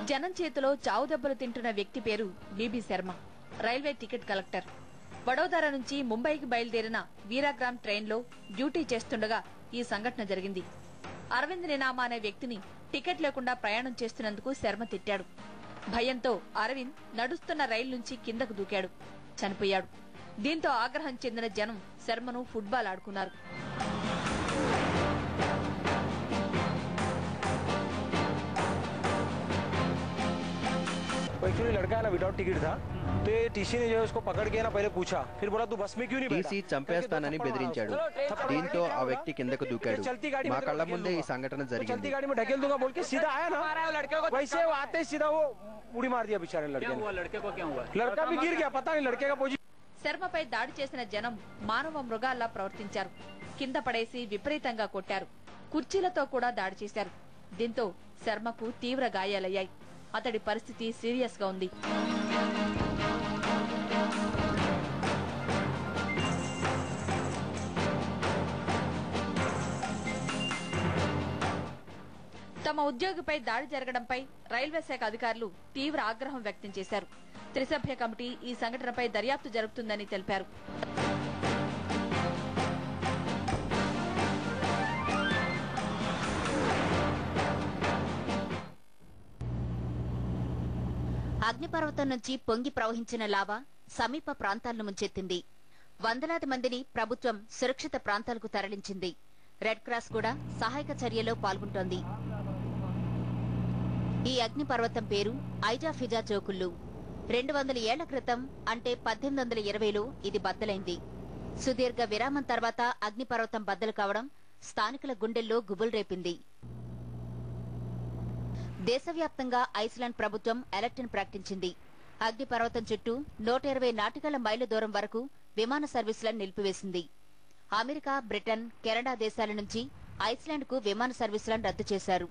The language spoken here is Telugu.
జనం చేతిలో చావు దెబ్బలు తింటున్న వ్యక్తి పేరు B B Sharma. Railway ticket collector. Vadodara నుంచి ముంబైకి బయలుదేరిన వీరాగ్రామ్ ట్రైన్లో డ్యూటీ చేస్తుండగా ఈ సంఘటన జరిగింది. అరవింద్ నినామా అనే వ్యక్తిని టికెట్ లేకుండా ప్రయాణం చేస్తున్నందుకు శర్మ తిట్టాడు. భయంతో అరవింద్ నడుస్తున్న రైలు నుంచి కిందకు దూకాడు, చనిపోయాడు. దీంతో ఆగ్రహం చెందిన జనం శర్మను ఫుట్బాల్ ఆడుకున్నారు. एक्चुअली लड़का है ना विदाउट टिकट था, तो ये टीसी ने जो है उसको पकड़ के ना पहले पूछा, फिर बोला तू बस में क्यों नहीं बैठा? టీసీ చంపేస్తానని బెదిరించాడు. దీంతో ఆ వ్యక్తి కిందకు దూకాడు. మా కళ్ళ ముందే ఈ సంఘటన జరిగింది. चलती गाड़ी में ढकेल दूंगा बोल के सीधा आया ना, वैसे वो आते ही सीधा वो उड़ी मार दिया बेचारे लड़के ने। लड़के को क्या हुआ? लड़का भी गिर गया, पता नहीं लड़के का पोजीशन। శర్మపై దాడి చేసిన జనం మానవ మృగాల్లా ప్రవర్తించారు. కింద పడేసి విపరీతంగా కొట్టారు. కుర్చీలతో కూడా దాడి చేశారు. దీంతో శర్మకు తీవ్ర గాయాలయ్యాయి. అతడి పరిస్థితి సీరియస్ గా ఉంది. తమ ఉద్యోగిపై దాడి జరగడంపై రైల్వే శాఖ అధికారులు తీవ్ర ఆగ్రహం వ్యక్తం చేశారు. త్రిసభ్య కమిటీ ఈ సంఘటనపై దర్యాప్తు జరుపుతుందని తెలిపారు. అగ్నిపర్వతం నుంచి పొంగి ప్రవహించిన లావా సమీప ప్రాంతాలను ముంచెత్తింది. వందలాది మందిని ప్రభుత్వం సురక్షిత ప్రాంతాలకు తరలించింది. రెడ్ క్రాస్ కూడా సహాయక చర్యలో పాల్గొంటోంది. ఈ అగ్నిపర్వతం పేరు ఐజా ఫిజా జోకుళ్ళు. 200 ఏళ్ల క్రితం అంటే 1820లో ఇది బద్దలైంది. సుదీర్ఘ విరామం తర్వాత అగ్నిపర్వతం బద్దలు కావడం స్థానికుల గుండెల్లో గుబులు రేపింది. దేశవ్యాప్తంగా ఐస్లాండ్ ప్రభుత్వం అలర్ట్ ను ప్రకటించింది. అగ్నిపర్వతం చుట్టూ 120 నాటికల మైళ్ల దూరం వరకు విమాన సర్వీసులను నిలిపివేసింది. అమెరికా, బ్రిటన్, కెనడా దేశాల నుంచి ఐస్లాండ్ కు విమాన సర్వీసులను రద్దు చేశారు.